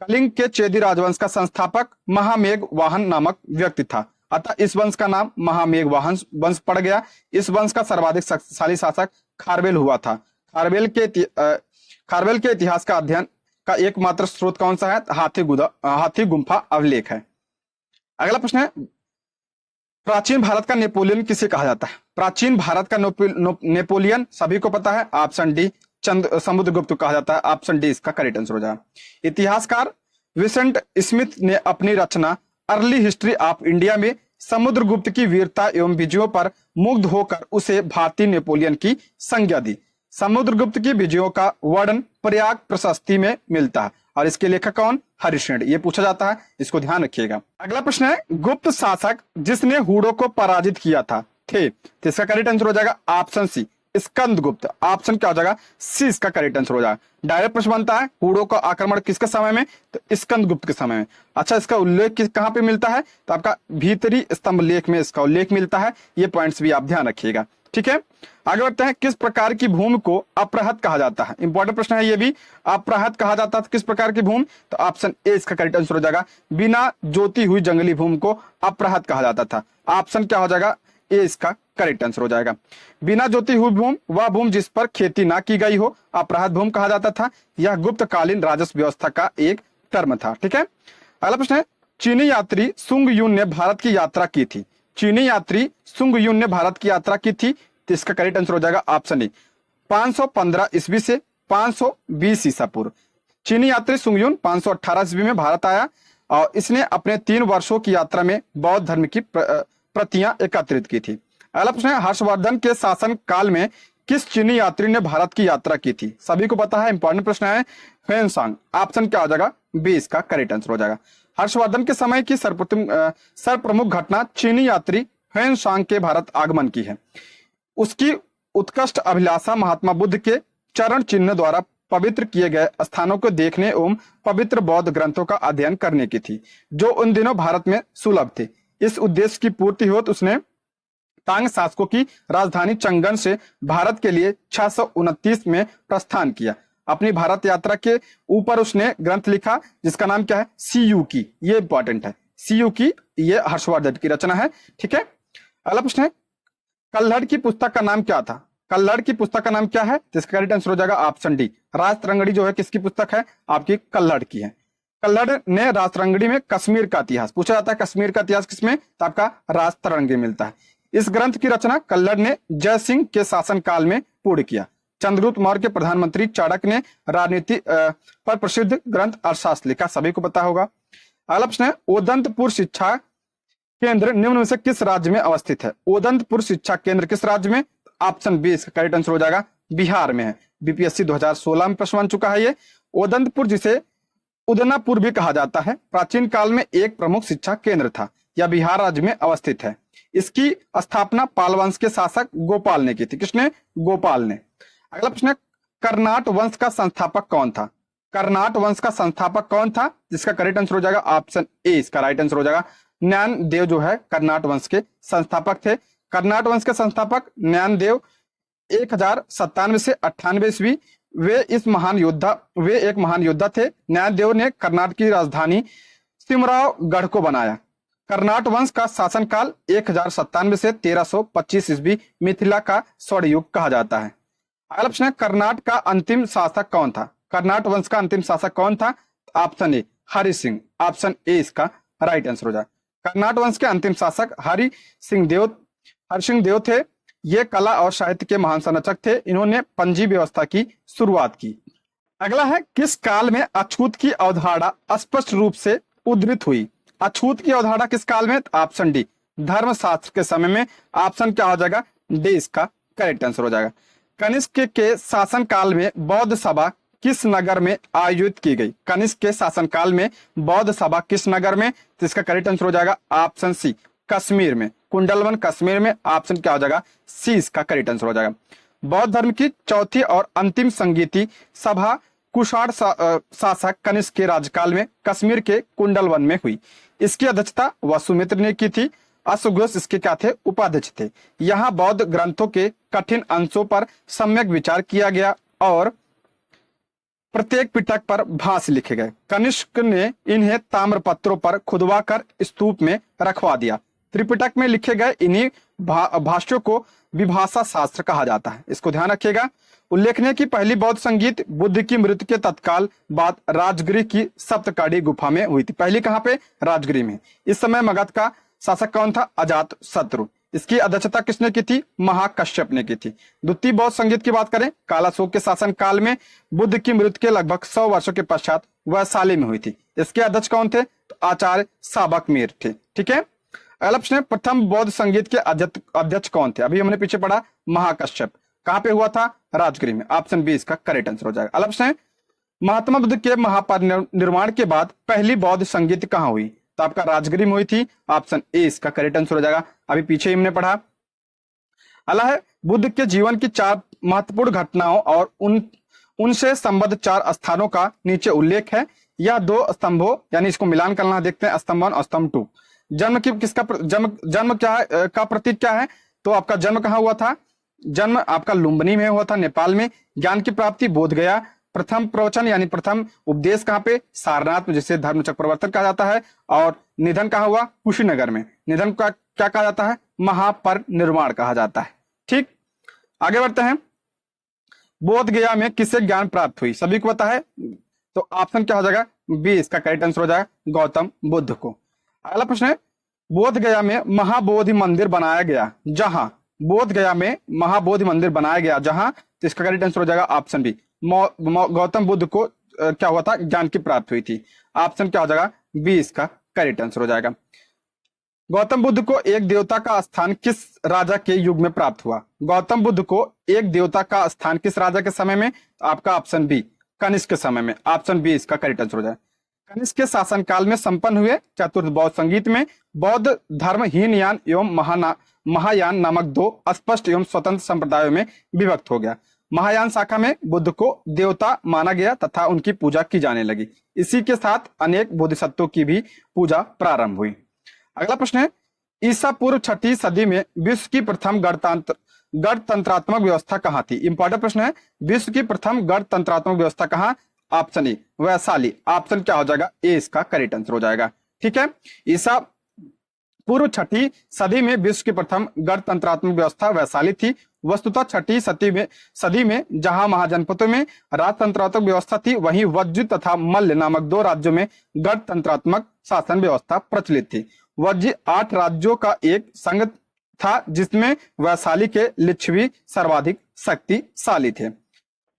कलिंग के चेदी राजवंश का संस्थापक महामेघ वाहन नामक व्यक्ति था, अतः इस वंश का नाम महामेघ वाहन वंश पड़ गया। इस वंश का सर्वाधिक शक्तिशाली शासक खारवेल हुआ था। खारवेल के इतिहास का अध्ययन का एकमात्र स्रोत कौन सा है? हाथी गुम्फा अभिलेख है। अगला प्रश्न है प्राचीन भारत का नेपोलियन किसे कहा जाता है? प्राचीन भारत का नेपोलियन सभी को पता है। ऑप्शन डी समुद्रगुप्त कहा जाता है। ऑप्शन डी इसका करेक्ट आंसर हो जाएगा। इतिहासकार विंसेंट स्मिथ ने अपनी रचना अर्ली हिस्ट्री ऑफ इंडिया में समुद्रगुप्त की वीरता एवं विजयों पर मुग्ध होकर उसे भारतीय नेपोलियन की संज्ञा दी। समुद्रगुप्त की विजयों का वर्णन प्रयाग प्रशस्ति में मिलता है, और इसके लेखक कौन? हरिश्चंद्र। ये पूछा जाता है, इसको ध्यान रखिएगा। अगला प्रश्न है गुप्त शासक जिसने हुडो को पराजित किया था थे, तो इसका करेक्ट आंसर हो जाएगा ऑप्शन सी स्कंदगुप्त। ऑप्शन क्या हो जाएगा? सी इसका करेक्ट आंसर हो जाएगा। डायरेक्ट प्रश्न बनता है हुडो का आक्रमण किसके समय में? तो स्कंदगुप्त के समय में। अच्छा, इसका उल्लेख कहां पे मिलता है? तो आपका भीतरी स्तंभ लेख में इसका उल्लेख मिलता है। ये पॉइंट्स भी आप ध्यान रखिएगा। ठीक है, आगे बढ़ते हैं। किस प्रकार की भूमि को अपराहत कहा जाता है? इंपॉर्टेंट प्रश्न है ये भी। अपराहत कहा जाता है किस प्रकार की भूमि? तो ऑप्शन ए इसका करेक्ट आंसर हो जाएगा। बिना जोती हुई जंगली भूमि को अपराहत कहा जाता था। ऑप्शन क्या हो जाएगा? ए इसका करेक्ट आंसर हो जाएगा। बिना जोती हुई भूमि वह भूमि जिस पर खेती ना की गई हो अपराहत भूमि कहा जाता था। यह गुप्तकालीन राजस्व व्यवस्था का एक टर्म था। ठीक है, अगला प्रश्न है चीनी यात्री सुंग युन ने भारत की यात्रा की थी। चीनी यात्री सुंग युन ने भारत की यात्रा की थी, तो इसका करेक्ट आंसर हो जाएगा ऑप्शन ए 515 ईस्वी से 520 ईसा पूर्व। चीनी यात्री सुंगयुन 518 ईस्वी में भारत आया और इसने अपने 3 वर्षों की यात्रा में बौद्ध धर्म की प्रतियां एकत्रित की थी। अगला प्रश्न है, हर्षवर्धन के शासन काल में किस चीनी यात्री ने भारत की यात्रा की थी? सभी को पता है, इंपॉर्टेंट प्रश्न है। ह्वेनसांग। ऑप्शन क्या हो जाएगा? बी इसका करेक्ट आंसर हो जाएगा। हर्षवर्धन के समय की सर्वप्रमुख घटना चीनी यात्री ह्वेनसांग के भारत आगमन की है। उसकी उत्कृष्ट अभिलाषा महात्मा बुद्ध के चरण चिन्ह द्वारा पवित्र किए गए स्थानों को देखने एवं पवित्र बौद्ध ग्रंथों का अध्ययन करने की थी, जो उन दिनों भारत में सुलभ थे। इस उद्देश्य की पूर्ति हेतु उसने तांग शासकों की राजधानी चंगन से भारत के लिए 629 में प्रस्थान किया। अपनी भारत यात्रा के ऊपर उसने ग्रंथ लिखा जिसका नाम क्या है? सीयू की। ये इंपॉर्टेंट है, सीयू की, ये हर्षवर्धन की रचना है। ठीक है, अगला प्रश्न है, कल्हड़ की पुस्तक का नाम क्या था? कल्हड़ की पुस्तक का नाम क्या है? तो इसका करेक्ट आंसर हो जाएगा ऑप्शन डी। राजतरंगड़ी जो है किसकी पुस्तक है? आपकी कल्हड़ की है। कल्हड़ ने राजतरंगड़ी में कश्मीर का इतिहास पूछा जाता है। कश्मीर का इतिहास किसमें? तो आपका राजतरंगी मिलता है। इस ग्रंथ की रचना कल्हड़ ने जय सिंह के शासन काल में पूर्ण किया। चंद्रगुप्त मौर्य के प्रधानमंत्री चाणक्य ने राजनीति पर प्रसिद्ध ग्रंथ अर्थशास्त्र लिखा, सभी को पता होगा। अगला प्रश्न है, ओदंतपुर शिक्षा केंद्र निम्न में से किस राज्य में अवस्थित है? ओदंतपुर शिक्षा केंद्र किस राज्य में? ऑप्शन बी इसका करेक्ट आंसर हो जाएगा, बिहार में है। बीपीएससी 2016 में प्रश्न बन चुका है ये। ओदंतपुर, जिसे उदनापुर भी कहा जाता है, प्राचीन काल में एक प्रमुख शिक्षा केंद्र था। यह बिहार राज्य में अवस्थित है। इसकी स्थापना पाल वंश के शासक गोपाल ने की थी। किसने? गोपाल ने। अगला प्रश्न है, कर्नाट वंश का संस्थापक कौन था? कर्नाट वंश का संस्थापक कौन था? जिसका करेक्ट आंसर हो जाएगा ऑप्शन ए इसका राइट आंसर हो जाएगा। ज्ञानदेव जो है कर्नाट वंश के संस्थापक थे। कर्नाट वंश के संस्थापक ज्ञानदेव 1097 से 98 ईस्वी वे एक महान योद्धा थे। ज्ञानदेव ने कर्नाटक की राजधानी सिमरावगढ़ को बनाया। कर्नाट वंश का शासनकाल 1097 से 1325 ईस्वी मिथिला का स्वर्ण युग कहा जाता है। अगला प्रश्न है, कर्नाट का अंतिम शासक कौन था? कर्नाट वंश का अंतिम शासक कौन था? Option A Hari Singh. Option A इसका राइट आंसर हो जाए। कर्नाट वंश के अंतिम शासक हरि सिंह देव थे। ये कला और साहित्य के महान संरक्षक थे। इन्होंने पंजी व्यवस्था की शुरुआत की। अगला है, किस काल में अछूत की अवधारणा स्पष्ट रूप से उद्धृत हुई? अछूत की अवधारणा किस काल में? ऑप्शन डी धर्मशास्त्र के समय में। ऑप्शन क्या हो जाएगा? डी इसका करेक्ट आंसर हो जाएगा। कनिष्क के शासन काल में बौद्ध सभा किस नगर में आयोजित की गई? कनिष्क के शासन काल में बौद्ध सभा किस नगर में? तो इसका करेक्ट आंसर हो जाएगा ऑप्शन सी कश्मीर में। कुंडलवन कश्मीर में। ऑप्शन क्या हो जाएगा? सी इसका करेक्ट आंसर हो जाएगा। बौद्ध धर्म की चौथी और अंतिम संगीति सभा कुषाण शासक कनिष्क के राज्यकाल में कश्मीर के कुंडलवन में हुई। इसकी अध्यक्षता वसुमित्र ने की थी। अश्वघोष इसके क्या थे? उपाध्यक्ष थे। यहाँ बौद्ध ग्रंथों के कठिन अंशों पर सम्यक विचार किया गया और प्रत्येक पिटक पर भाष्य लिखे गए। कनिष्क ने इन्हें ताम्रपत्रों पर खुदवा कर स्तूप में रखवा दिया। त्रिपिटक में लिखे गए इन्हीं भाष्यों को विभाषा शास्त्र कहा जाता है। इसको ध्यान रखिएगा। उल्लेखनीय की पहली बौद्ध संगीत बुद्ध की मृत्यु के तत्काल बाद राजगिरी की सप्तकाड़ी गुफा में हुई थी। पहली कहाँ पे? राजगिरी में। इस समय मगध का शासक कौन था? अजात शत्रु। इसकी अध्यक्षता किसने की थी? महाकश्यप ने की थी। द्वितीय बौद्ध संगीत की बात करें, कालाशोक के शासन काल में बुद्ध की मृत्यु के लगभग 100 वर्षों के पश्चात वैशाली में हुई थी। इसके अध्यक्ष कौन थे? तो आचार्य साबक मीर थे। ठीक है, अगला प्रश्न है, प्रथम बौद्ध संगीत के अध्यक्ष कौन थे? अभी हमने पीछे पढ़ा महाकश्यप। कहां पे हुआ था? राजगिरी में। ऑप्शन बी इसका करेक्ट आंसर हो जाएगा। अगला प्रश्न है, महात्मा बुद्ध के महापरिनिर्वाण के बाद पहली बौद्ध संगीत कहां हुई? तो आपका राजगिरी में हुई थी। ऑप्शन ए इसका करेक्ट आंसर हो जाएगा। अभी पीछे ही हमने पढ़ा। अगला है, बुद्ध के जीवन की 4 महत्वपूर्ण घटनाओं और उनसे संबद्ध 4 स्थानों का नीचे उल्लेख है। यह 2 स्तंभों यानी इसको मिलान करना देखते हैं, स्तंभ 1 और स्तंभ 2। जन्म की किसका जन्म क्या है का प्रतीक क्या है? तो आपका जन्म कहाँ हुआ था? जन्म आपका लुम्बिनी में हुआ था, नेपाल में। ज्ञान की प्राप्ति बोध गया। प्रथम प्रवचन यानी प्रथम उपदेश कहाँ पे? सारनाथ में, जिसे धर्म चक्र प्रवर्तन कहा जाता है। और निधन कहाँ हुआ? कुशीनगर में। निधन का क्या कहा जाता है? महापरिनिर्वाण कहा जाता है। ठीक, आगे बढ़ते हैं। बोध गया में किससे ज्ञान प्राप्त हुई? सभी को पता है, तो ऑप्शन क्या हो जाएगा? बी इसका करेक्ट आंसर हो जाएगा, गौतम बुद्ध को। अगला प्रश्न है, बोध गया में महाबोधि मंदिर बनाया गया जहां? बोध गया में महाबोधि मंदिर बनाया गया जहां? तो इसका करेक्ट आंसर हो जाएगा ऑप्शन बी, गौतम बुद्ध को क्या हुआ था, ज्ञान की प्राप्ति हुई थी। ऑप्शन क्या हो जाएगा, बी इसका करेक्ट आंसर हो जाएगा। गौतम बुद्ध को एक देवता का स्थान किस राजा के युग में प्राप्त हुआ? गौतम बुद्ध को एक देवता का स्थान किस राजा के समय में? आपका ऑप्शन बी, कनिष्क के समय में। ऑप्शन बी इसका करेक्ट आंसर हो जाए। कनिष्क के शासनकाल में संपन्न हुए चतुर्थ बौद्ध संगीत में बौद्ध धर्म हीनयान एवं महायान नामक दो स्पष्ट एवं स्वतंत्र संप्रदायों में विभक्त हो गया। महायान शाखा में बुद्ध को देवता माना गया तथा उनकी पूजा की जाने लगी। इसी के साथ अनेक बोधिसत्वों की भी पूजा प्रारंभ हुई। अगला प्रश्न है, ईसा पूर्व 6वीं सदी में विश्व की प्रथम गणतंत्रात्मक व्यवस्था कहाँ थी? इंपॉर्टेंट प्रश्न है, विश्व की प्रथम गणतंत्रात्मक व्यवस्था कहाँ? Option A Vaishali. ऑप्शन क्या हो जाएगा, ए इसका करेक्ट आंसर हो जाएगा। ठीक है, ईसा पूर्व 6वीं सदी में विश्व की प्रथम गणतंत्रात्मक व्यवस्था वैशाली थी। वस्तुतः 6वीं सदी में जहां महाजनपदों में राजतंत्रात्मक व्यवस्था थी, वहीं वज्र तथा मल्ल नामक दो राज्यों में गणतंत्रात्मक शासन व्यवस्था प्रचलित थी। वज्र 8 राज्यों का एक संघ था जिसमें वैशाली के लिच्छवी सर्वाधिक शक्तिशाली थे।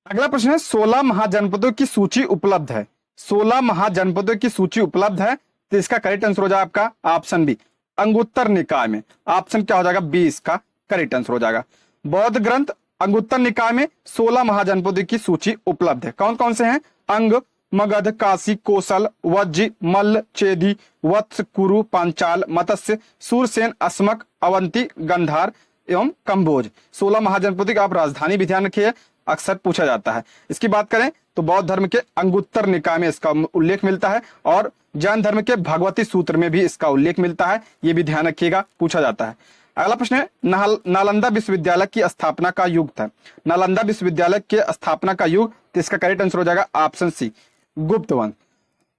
अगला प्रश्न है, 16 महाजनपदों की सूची उपलब्ध है। 16 महाजनपदों की सूची उपलब्ध है, तो इसका करेक्ट आंसर हो जाएगा आपका ऑप्शन बी, अंगुत्तर निकाय में। ऑप्शन क्या हो जाएगा, बी इसका करेक्ट आंसर हो जाएगा। बौद्ध ग्रंथ अंगुत्तर निकाय में 16 महाजनपदों की सूची उपलब्ध है। कौन कौन से हैं? अंग, मगध, काशी, कोसल, वज्र, मल्ल, चेदी, वत्स, कुरु, पांचाल, मत्स्य, सूरसेन, अस्मक, अवंती, गंधार एवं कंबोज। 16 महाजनपदों की आप राजधानी भी ध्यान रखिए, अक्सर पूछा जाता है। इसकी बात करें तो बौद्ध धर्म के अंगुत्तर निकाय में इसका उल्लेख मिलता है और जैन धर्म के भगवती सूत्र में भी इसका उल्लेख मिलता है। ये भी ध्यान रखिएगा, पूछा जाता है। अगला प्रश्न है, नालंदा विश्वविद्यालय की स्थापना का युग था। नालंदा विश्वविद्यालय के स्थापना का युग, तो इसका करेक्ट आंसर हो जाएगा ऑप्शन सी, गुप्त वंश।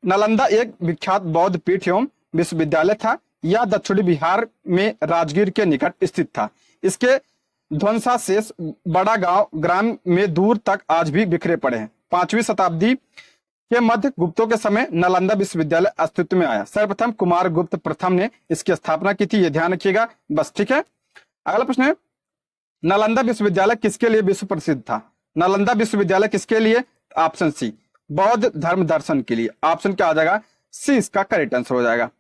नालंदा एक विख्यात बौद्ध पीठ एवं विश्वविद्यालय था। यह दक्षिणी बिहार में राजगीर के निकट स्थित था। इसके ध्वंसावशेष बड़ा गांव ग्राम में दूर तक आज भी बिखरे पड़े हैं। 5वीं शताब्दी के मध्य गुप्तों के समय नालंदा विश्वविद्यालय अस्तित्व में आया। सर्वप्रथम कुमार गुप्त प्रथम ने इसकी स्थापना की थी, ये ध्यान रखिएगा बस। ठीक है, अगला प्रश्न है, नालंदा विश्वविद्यालय किसके लिए विश्व प्रसिद्ध था? नालंदा विश्वविद्यालय किसके लिए? ऑप्शन सी, बौद्ध धर्म दर्शन के लिए। ऑप्शन क्या आ जाएगा, सी इसका करेक्ट आंसर हो जाएगा।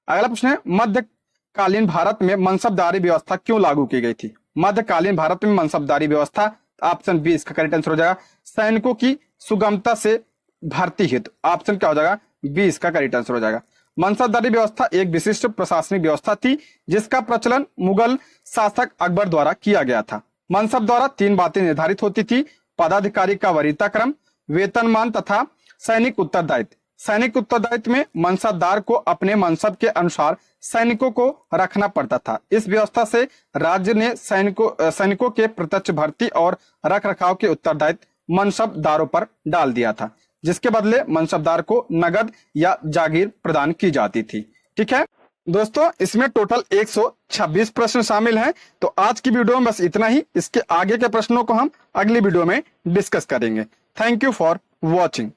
अगला प्रश्न है, मध्यकालीन भारत में मनसबदारी व्यवस्था क्यों लागू की गई थी? मध्यकालीन भारत में मनसबदारी व्यवस्था, ऑप्शन बी इसका करेक्ट आंसर हो जाएगा, सैनिकों की सुगमता से भर्ती हेतु। ऑप्शन क्या हो जाएगा, बी इसका करेक्ट आंसर हो जाएगा। मनसबदारी व्यवस्था एक विशिष्ट प्रशासनिक व्यवस्था थी जिसका प्रचलन मुगल शासक अकबर द्वारा किया गया था। मनसब द्वारा 3 बातें निर्धारित होती थी, पदाधिकारी का वरीयता क्रम, वेतनमान तथा सैनिक उत्तरदायित्व। सैनिक उत्तरदायित्व में मनसबदार को अपने मनसब के अनुसार सैनिकों को रखना पड़ता था। इस व्यवस्था से राज्य ने सैनिकों के प्रत्यक्ष भर्ती और रखरखाव के उत्तरदायित्व मनसबदारों पर डाल दिया था, जिसके बदले मनसबदार को नगद या जागीर प्रदान की जाती थी। ठीक है दोस्तों, इसमें टोटल 126 प्रश्न शामिल हैं। तो आज की वीडियो में बस इतना ही। इसके आगे के प्रश्नों को हम अगली वीडियो में डिस्कस करेंगे। Thank you for watching.